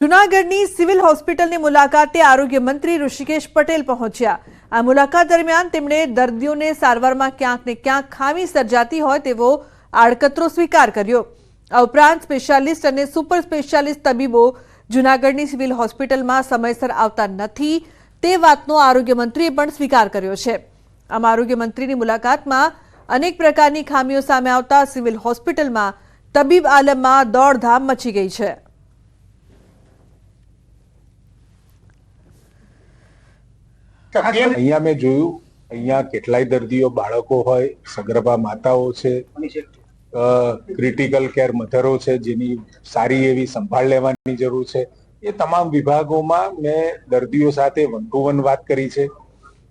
જૂનાગઢની સિવિલ હોસ્પિટલની મુલાકાતે આરોગ્ય મંત્રી ઋષિકેશ પટેલ પહોંચ્યા। આ મુલાકાત દરમિયાન તેમણે દર્દીઓને સારવારમાં ક્યાંક ને ક્યાંક ખામી સર્જાતી હોય તેવો આડકતરો સ્વીકાર કર્યો। આ ઉપરાંત સ્પેશિયાલિસ્ટ અને સુપર સ્પેશિયાલિસ્ટ તબીબો જૂનાગઢની સિવિલ હોસ્પિટલમાં સમયસર આવતા નથી તે વાતનો આરોગ્ય મંત્રીએ પણ સ્વીકાર કર્યો છે। આમ આરોગ્ય મંત્રીની મુલાકાતમાં અનેક પ્રકારની ખામીઓ સામે આવતા સિવિલ હોસ્પિટલમાં તબીબ આલમમાં દોડધામ મચી ગઈ છે। અહીંયા મેં જોયું અહીંયા કેટલાય દર્દીઓ બાળકો હોય, સગર્ભા માતાઓ છે, ક્રિટિકલ કેર મધરો છે જેની સારી એવી સંભાળ લેવાની જરૂર છે। એ તમામ વિભાગોમાં મેં દર્દીઓ સાથે વન ટુ વન વાત કરી છે।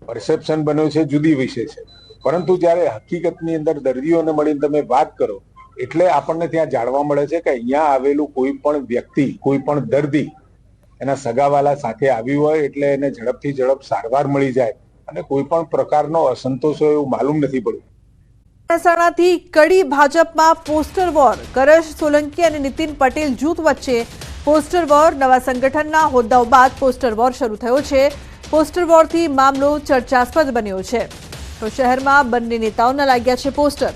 પરસેપ્શન બન્યો છે જુદી વિષય છે, પરંતુ જ્યારે હકીકતની અંદર દર્દીઓને મળીને તમે વાત કરો એટલે આપણને ત્યાં જાણવા મળે છે કે અહીંયા આવેલું કોઈ પણ વ્યક્તિ, કોઈ પણ દર્દી એના સગાવાલા સાથે આવ્યું હોય એટલે એને ઝડપથી ઝડપ સારવાર મળી જાય અને કોઈ પણ પ્રકારનો અસંતોષ હોય એવું માલુમ નથી પડ્યું। મહેસાણાથી કડી ભાજપમાં પોસ્ટર વોર, કરશ સોલંકી અને નીતિન પટેલ જૂથ વચ્ચે પોસ્ટર વોર। નવા સંગઠનના હોદ્દાઓ બાદ પોસ્ટર વોર શરૂ થયો છે। પોસ્ટર વોરથી મામલો ચર્ચાસ્પદ બન્યો છે તો શહેરમાં બંને નેતાઓના લાગ્યા છે પોસ્ટર।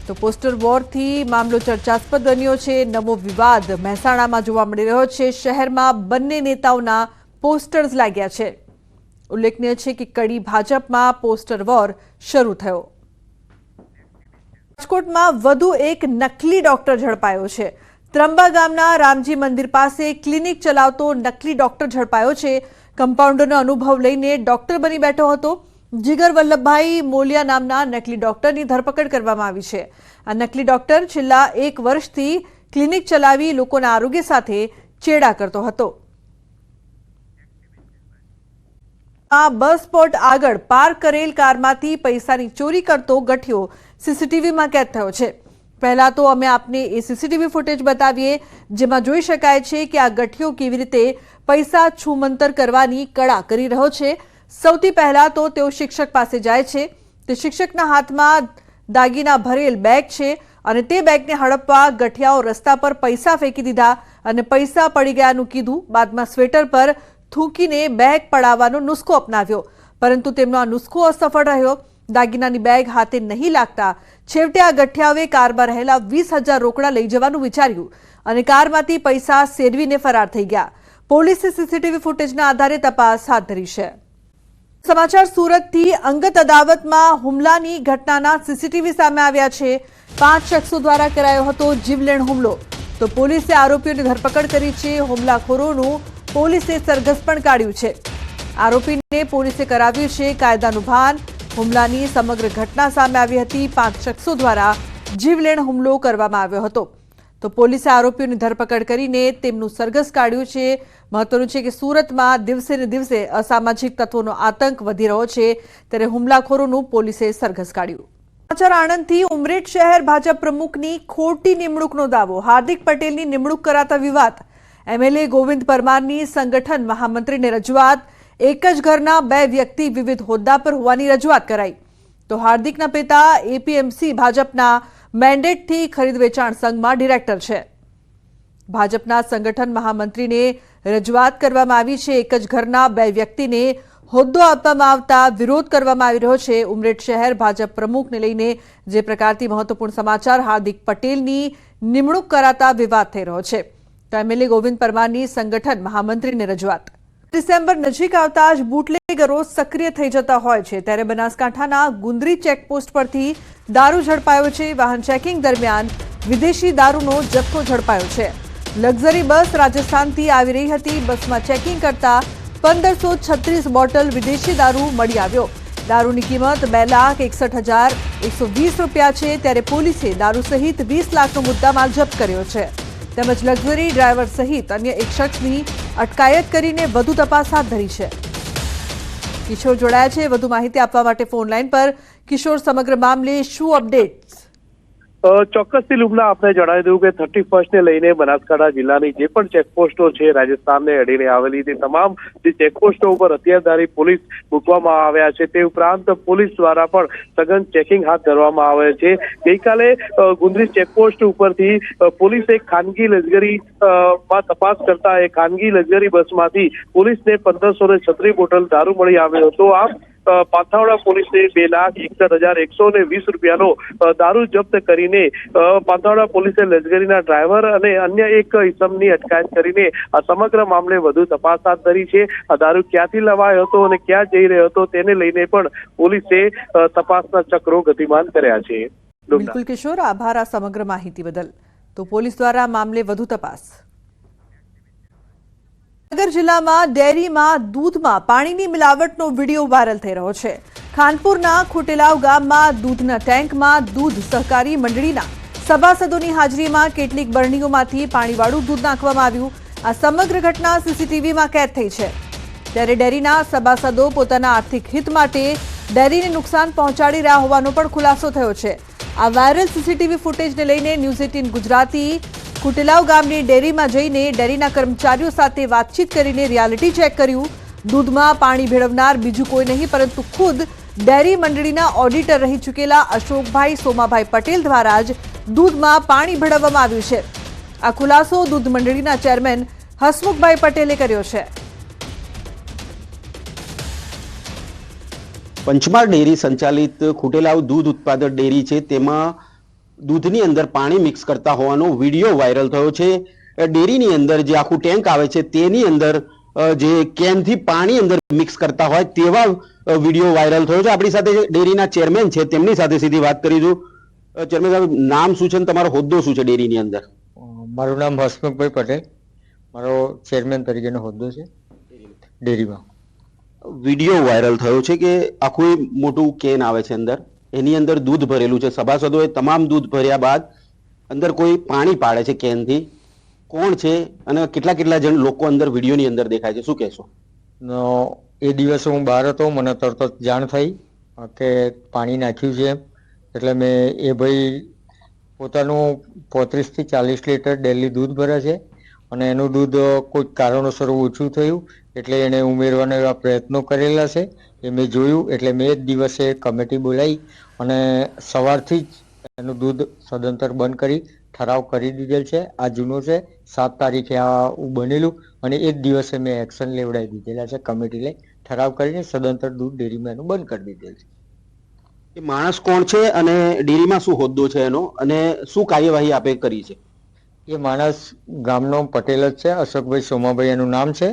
તો પોસ્ટર વોરથી મામલો ચર્ચાસ્પદ બન્યો છે। નવો વિવાદ મહેસાણામાં જોવા મળી રહ્યો છે। શહેરમાં બંને નેતાઓના પોસ્ટર્સ લાગ્યા છે। ઉલ્લેખનીય છે કે કડી ભાજપમાં પોસ્ટર વોર શરૂ થયો। રાજકોટમાં વધુ એક નકલી ડોક્ટર ઝડપાયો છે। ત્રંબા ગામના રામજી મંદિર પાસે ક્લિનિક ચલાવતો નકલી ડોક્ટર ઝડપાયો છે। કમ્પાઉન્ડરનો અનુભવ લઈને ડોક્ટર બની બેઠો હતો। જીગર વલ્લભભાઈ મોલિયા નામના નકલી ડોક્ટરની ધરપકડ કરવામાં આવી છે। આ નકલી ડોક્ટર છેલ્લા 1 વર્ષથી ક્લિનિક ચલાવી લોકોના આરોગ્ય સાથે ચેડા કરતો હતો। આ બસ સ્પોટ આગળ પાર્ક કરેલ કારમાંથી પૈસાની ચોરી કરતો ગઠિયો સીસીટીવીમાં કેદ થયો છે। પહેલા તો અમે આપને એ સીસીટીવી ફૂટેજ બતાવીએ જેમાં જોઈ શકાય છે કે આ ગઠિયો કેવી રીતે પૈસા છૂમંતર કરવાની કળા કરી રહ્યો છે। સૌથી પહેલા તો તેઓ શિક્ષક પાસે જાય છે। તે શિક્ષકના હાથમાં દાગીના ભરેલ બેગ છે અને તે બેગને હડપવા ગઠિયાઓ રસ્તા પર પૈસા ફેંકી દીધા અને પૈસા પડી ગયાનું કીધું। બાદમાં સ્વેટર પર થૂંકીને બેગ પડાવવાનો નુસ્ખો અપનાવ્યો, પરંતુ તેમનો આ નુસ્ખો અસફળ રહ્યો। દાગીનાની બેગ હાથે નહીં લાગતા છેવટે આ ગઠિયાઓએ કારમાં રહેલા 20,000 રોકડા લઈ જવાનું વિચાર્યું અને કારમાંથી પૈસા સેરવીને ફરાર થઈ ગયા। પોલીસે સીસીટીવી ફૂટેજના આધારે તપાસ હાથ ધરી છે। સમાચાર સુરતથી અંગત અદાવતમાં હુમલાની ઘટનાના સીસીટીવી સામે આવ્યા છે। 5 શખ્સો દ્વારા કરાયો હતો જીવલેણ હુમલો તો પોલીસે આરોપીઓની ધરપકડ કરી છે। હુમલાખોરોનું પોલીસે સરઘસ પણ કાઢ્યું છે। આરોપીને પોલીસે કરાવ્યું છે કાયદાનું ભાન। હુમલાની સમગ્ર ઘટના સામે આવી હતી। 5 શખ્સો દ્વારા જીવલેણ હુમલો કરવામાં આવ્યો હતો તો પોલીસે આરોપીઓની ધરપકડ કરીને તેમનું સરઘસ કાઢ્યું છે। મહત્વનું છે કે સુરતમાં દિવસે ને દિવસે અસામાજિક તત્વોનો આતંક વધી રહ્યો છે ત્યારે હુમલાખોરોનું પોલીસે સરઘસ કાઢ્યું। સમાચાર આણંદથી ઉમરેઠ શહેર ભાજપ પ્રમુખની ખોટી નિમણૂકનો દાવો। હાર્દિક પટેલની નિમણૂક કરાતા વિવાદ। એમએલએ ગોવિંદ પરમારની સંગઠન મહામંત્રીને રજૂઆત। એક જ ઘરના 2 વ્યક્તિ વિવિધ હોદ્દા પર હોવાની રજૂઆત કરાઈ તો હાર્દિકના પિતા એપીએમસી ભાજપના મેન્ડેટથી ખરીદ વેચાણ સંઘમાં ડિરેક્ટર છે। ભાજપના સંગઠન મહામંત્રીને રજૂઆત કરવામાં આવી છે। એક જ ઘરના 2 વ્યક્તિને હોદ્દો આપવામાં આવતા વિરોધ કરવામાં આવી રહ્યો છે। ઉમરેઠ શહેર ભાજપ પ્રમુખને લઈને જે પ્રકારથી મહત્વપૂર્ણ સમાચાર। હાર્દિક પટેલની નિમણૂક કરાતા વિવાદ થઈ રહ્યો છે તો એમએલએ ગોવિંદ પરમારની સંગઠન મહામંત્રીને રજૂઆત। ડિસેમ્બર નજીક આવતા જ બુટલેગરો સક્રિય થઈ જતા હોય છે ત્યારે બનાસકાંઠાના ગુંદરી ચેકપોસ્ટ પરથી દારૂ ઝડપાયો છે। વાહન ચેકિંગ દરમિયાન વિદેશી દારૂનો જથ્થો ઝડપાયો છે। લક્ઝરી બસ રાજસ્થાનથી આવી રહી હતી। બસમાં ચેકિંગ કરતા 1536 બોટલ વિદેશી દારૂ મળી આવ્યો। દારૂની કિંમત 2,61,120 રૂપિયા છે ત્યારે પોલીસે દારૂ સહિત 20 લાખનો મુદ્દામાલ જપ્ત કર્યો છે તેમજ લક્ઝરી ડ્રાઈવર સહિત અન્ય એક શખ્સની અટકાયત કરીને વધુ તપાસ હાથ ધરી છે। કિશોર જોડાયા છે વધુ માહિતી આપવા માટે ફોન લાઈન પર। કિશોર, સમગ્ર મામલે શું અપડેટ્સ? ચોક્કસથી લુમના આપણે જણાવી દઉં કે 31 ને લઈને બનાસકાંઠા જિલ્લાની જે પણ ચેકપોસ્ટો છે રાજસ્થાનને અડીને આવેલી તે તમામ જે ચેકપોસ્ટો ઉપર હથિયારધારી પોલીસ મૂકવામાં આવ્યા છે. તે ઉપરાંત પોલીસ દ્વારા પણ સઘન ચેકિંગ હાથ ધરવામાં આવે છે. ગઈકાલે ગુંદરી ચેકપોસ્ટ ઉપરથી પોલીસે એક ખાનગી લશ્કરી માં તપાસ કરતા એ ખાનગી લશ્કરી બસમાંથી પોલીસને 1536 બોટલ દારૂ મળી આવ્યો હતો. આમ પાંથાવડા પોલીસે 2,61,120 રૂપિયાનો દારૂ જપ્ત કરીને પાંથાવડા પોલીસે લશ્કરીના ડ્રાઈવર અને અન્ય એક ઇસમની અટકાયત કરીને આ સમગ્ર મામલે વધુ તપાસ હાથ ધરી છે. આ દારૂ ક્યાંથી લવાયો હતો અને ક્યાં જઈ રહ્યો હતો તેને લઈને પણ પોલીસે તપાસના ચક્રો ગતિમાન કર્યા છે. બિલકુલ કિશોર, આભાર આ સમગ્ર માહિતી બદલ. તો પોલીસ દ્વારા મામલે વધુ તપાસ. ભાવનગર જિલ્લામાં ડેરીમાં દૂધમાં પાણીની મિલાવટનો વિડીયો વાયરલ થઈ રહ્યો છે. ખાનપુરના ખોટેલાવ ગામમાં દૂધના ટેન્કમાં દૂધ સહકારી મંડળીના સભાસદોની હાજરીમાં કેટલીક બરણીઓમાંથી પાણીવાળું દૂધ નાખવામાં આવ્યું. આ સમગ્ર ઘટના સીસીટીવીમાં કેદ થઈ છે. ત્યારે ડેરીના સભાસદો પોતાના આર્થિક હિત માટે ડેરીને નુકસાન પહોંચાડી રહ્યા હોવાનો પણ ખુલાસો થયો છે. આ વાયરલ સીસીટીવી ફૂટેજને લઈને ન્યૂઝ 18 ગુજરાતી કુટેલાવ ગામની ડેરીમાં જઈને ડેરીના કર્મચારીઓ સાથે વાતચીત કરીને રિયાલિટી ચેક કર્યું. દૂધમાં પાણી ભેળવનાર બીજું કોઈ નહીં પરંતુ ખુદ ડેરી મંડળીના ઓડિટર રહી ચૂકેલા અશોકભાઈ સોમાભાઈ પટેલ દ્વારા જ દૂધમાં પાણી ભેળવવામાં આવ્યું છે. આ ખુલાસો દૂધ મંડળીના ચેરમેન હસમુખભાઈ પટેલે કર્યો છે. પંચમહાલ ડેરી સંચાલિત ખુટેલાવ દૂધ ઉત્પાદક ડેરી છે, તેમાં દૂધની અંદર પાણી મિક્સ કરતા હોવાનો વિડીયો વાયરલ થયો છે. ડેરીની અંદર જે આખું ટેન્ક આવે છે તેની અંદર જે કેનથી પાણી અંદર મિક્સ કરતા હોય તેવા વિડીયો વાયરલ થયો છે. આપણી સાથે ડેરીના ચેરમેન છે, તેમની સાથે સીધી વાત કરીશું. ચેરમેન સાહેબ, નામ શું છે અને તમારો હોદ્દો શું છે ડેરીની અંદર? મારું નામ હસમુખભાઈ પટેલ, મારો ચેરમેન તરીકેનો હોદ્દો છે ડેરીમાં. વિડીયો વાયરલ થયો છે કે આખું મોટું કેન આવે છે, અંદર એની અંદર દૂધ ભરેલું છે. સભાસદોએ તમામ દૂધ ભર્યા બાદ અંદર કોઈ પાણી પાડે છે કેનથી. કોણ છે અને કેટલા જણ લોકો અંદર વિડીયોની અંદર દેખાય છે, શું કહેશો? એ દિવસે હું બહાર હતો, મને તરત જ જાણ થઈ કે પાણી નાખ્યું છે એમ. એટલે મેં એ ભાઈ પોતાનું 35 થી 40 લીટર ડેલી દૂધ ભરે છે અને એનું દૂધ કોઈ કારણોસર ઓછું થયું એટલે એને ઉમેરવાના એવા પ્રયત્નો કરેલા છે. એ મેં જોયું એટલે મેં જ દિવસે કમિટી બોલાવી અને સવારથી જ એનું દૂધ સદંતર બંધ કરી ઠરાવ કરી દીધેલ છે. આ જૂનો છે, 7 તારીખે આ બનેલું અને એ જ દિવસે મેં એક્શન લેવડાવી દીધેલા છે. કમિટી લઈ ઠરાવ કરીને સદંતર દૂધ ડેરીમાં એનું બંધ કરી દીધેલ છે. એ માણસ કોણ છે અને ડેરીમાં શું હોદ્દો છે એનો અને શું કાર્યવાહી આપે કરી છે? એ માણસ ગામનો પટેલ જ છે, અશોકભાઈ સોમાભાઈ એનું નામ છે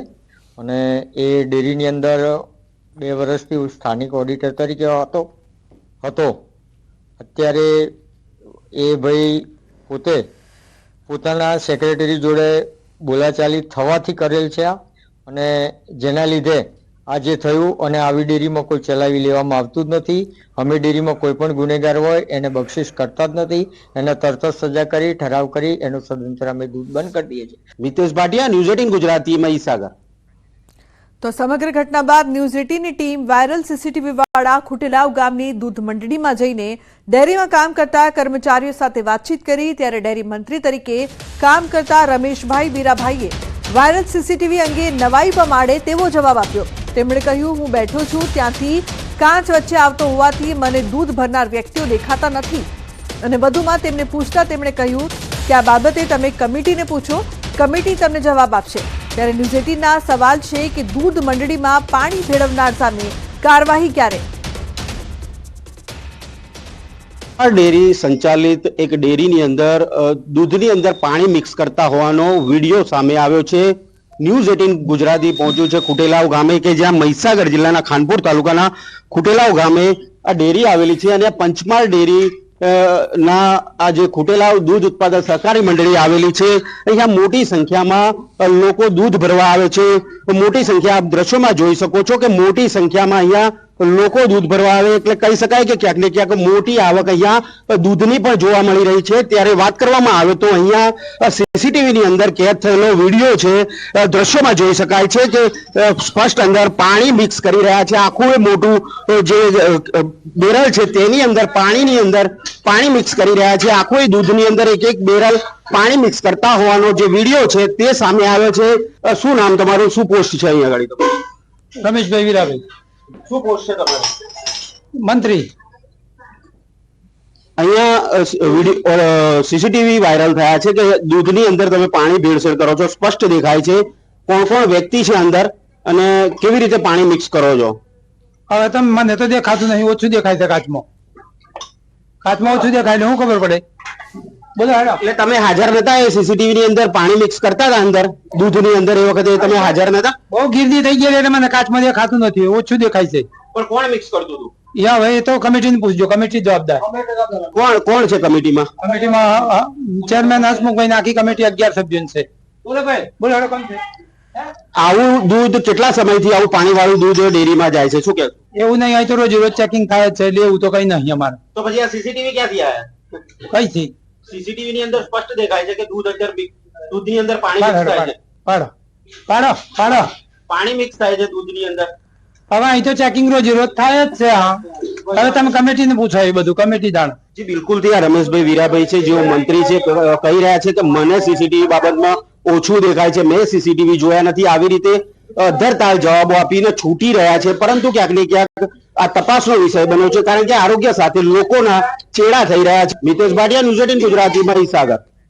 અને એ ડેરીની અંદર 2 વર્ષથી સ્થાનિક ઓડિટર તરીકે હતો. અત્યારે એ ભાઈ પોતે પોતાના સેક્રેટરી જોડે બોલાચાલી થવાથી કરેલ છે આ, અને જેના લીધે આ જે થયું અને આવી ડેરીમાં કોઈ ચલાવી લેવામાં આવતું જ નથી. અમે ડેરીમાં કોઈ પણ ગુનેગાર હોય એને બક્ષિસ કરતા જ નથી. એને તરત જ સજા કરી ઠરાવ કરી એનું સદંતર અમે દૂધ બંધ કરી દઈએ છીએ. મિતેશ ભાટિયા, ન્યૂઝ 18 ગુજરાતી, મહીસાગર. તો સમગ્ર ઘટના બાદ ન્યૂઝ 18ની ટીમ વાયરલ સીસીટીવી વાળા ખુટેલાવ ગામની દૂધ મંડળીમાં જઈને ડેરીમાં કામ કરતા કર્મચારીઓ સાથે વાતચીત કરી. ત્યારે ડેરી મંત્રી તરીકે કામ કરતા રમેશભાઈ બીરાભાઈએ વાયરલ સીસીટીવી અંગે નવાઈ પમાડે તેવો જવાબ આપ્યો. તેમણે કહ્યું, હું બેઠો છું ત્યાંથી કાચ વચ્ચે આવતો હોવાથી મને દૂધ ભરનાર વ્યક્તિઓ દેખાતા નથી. અને વધુમાં તેમને પૂછતા તેમણે કહ્યું કે આ બાબતે તમે કમિટીને પૂછો, કમિટી તમને જવાબ આપશે. ત્યારે ન્યૂઝ 18ના સવાલ છે કે દૂધ મંડળીમાં પાણી ભેળવનાર સામે કાર્યવાહી ક્યારે? આ ડેરી સંચાલિત એક ડેરીની અંદર દૂધની અંદર પાણી મિક્સ કરતા હોવાનો વિડીયો સામે આવ્યો છે. ન્યૂઝ 18 ગુજરાતી પહોંચ્યું છે ખુટેલાવ ગામે, કે જ્યાં મહીસાગર જિલ્લાના ખાનપુર તાલુકાના ખુટેલાવ ગામે આ ડેરી આવેલી છે અને પંચમહાલ ડેરી ના આ જે ખુટેલાવ દૂધ ઉત્પાદક સહકારી મંડળી આવેલી છે. અહીંયા મોટી સંખ્યામાં લોકો દૂધ ભરવા આવે છે. મોટી સંખ્યા આપ દ્રશ્યોમાં જોઈ શકો છો કે મોટી સંખ્યામાં અહીંયા લોકો દૂધ ભરવા આવે એટલે કહી શકાય કે ક્યાંક ને ક્યાંક મોટી આવક અહીંયા દૂધની પણ જોવા મળી રહી છે। ત્યારે વાત કરવામાં આવે તો અહીંયા સીસીટીવી ની અંદર કેદ થયેલો વિડીયો છે, દ્રશ્યોમાં જોઈ શકાય છે કે સ્પષ્ટ અંદર પાણી મિક્સ કરી રહ્યા છે। આખું એ મોટું જે બેરલ છે તેની અંદર પાણીની અંદર પાણી મિક્સ કરી રહ્યા છે। આખું એ દૂધની અંદર એક એક બેરલ પાણી મિક્સ કરતા હોવાનો જે વિડીયો છે તે સામે આવ્યો છે। શું નામ તમારું, શું પોસ્ટ છે અહીંયા આગળ તમારું? રમેશભાઈ વીરાભાઈ, શું પોસ્ટ છે તમારું? મંત્રી। અહીંયા સીસીટીવી વાયરલ થયા છે કે દૂધની અંદર તમે પાણી ભેળસેળ કરો છો, સ્પષ્ટ દેખાય છે કોણ કોણ વ્યક્તિ છે અંદર અને કેવી રીતે પાણી મિક્સ કરો છો? હવે તમે મને તો દેખાતું નહીં, ઓછું દેખાય છે કાચમાં ઓછું દેખાય એટલે શું ખબર પડે? બોલો હેડો। એટલે તમે હાજર નતા એ સીસીટીવી ની અંદર પાણી મિક્સ કરતા હતા અંદર દૂધની અંદર, એ વખતે તમે હાજર નતા? બહુ ગીર્દી થઈ ગઈ એટલે મને કાચમાં દેખાતું નથી, ઓછું દેખાય છે। પણ કોણ મિક્સ કરતું હતું? યા હવે એ તો કમિટીને પૂછજો, કમિટી જવાબદાર। કોણ છે કમિટીમાં? કમિટીમાં ચેરમેન હસમુખભાઈ ને આખી કમિટી 11 સભ્યોની છે। બોલો હેડો, કોણ છે? આવું દૂધ કેટલા સમયથી આવું પાણી વાળું દૂધ ડેરીમાં જાય છે, શું કે? એવું નહીં, અહીં તો રોજ રોજ ચેકિંગ થાય જ છે એટલે એવું તો કઈ નહીં અમારે। તો પછી આ સીસીટીવી ક્યાંથી આયા? કઈ થી? સીસીટીવી ની અંદર સ્પષ્ટ દેખાય છે કે દૂધની અંદર પાણી મિક્સ થાય છે। પાડો પાડો પાડો, પાણી મિક્સ થાય છે દૂધની અંદર। હવે અહીં તો ચેકિંગ રોજ રોજ થાય જ છે। હા, હવે તમે કમિટીને પૂછો, એ બધું કમિટી જાણ। જી બિલકુલ થી આ રમેશભાઈ વીરાભાઈ છે, જેઓ મંત્રી છે, કહી રહ્યા છે કે મને સીસીટીવી બાબતમાં ઓછું દેખાય છે, મેં સીસીટીવી જોયા નથી, આવી રીતે અધરતાલ જવાબો આપીને છૂટી રહ્યા છે। પરંતુ ક્યાંક ને ક્યાંક આ તપાસનો વિષય બન્યો છે, કારણ કે આરોગ્ય સાથે લોકોના ચેડા થઈ રહ્યા છે। મિતેશ ભાટિયા, ન્યૂઝ 18 ગુજરાતીમાં હિસાગર।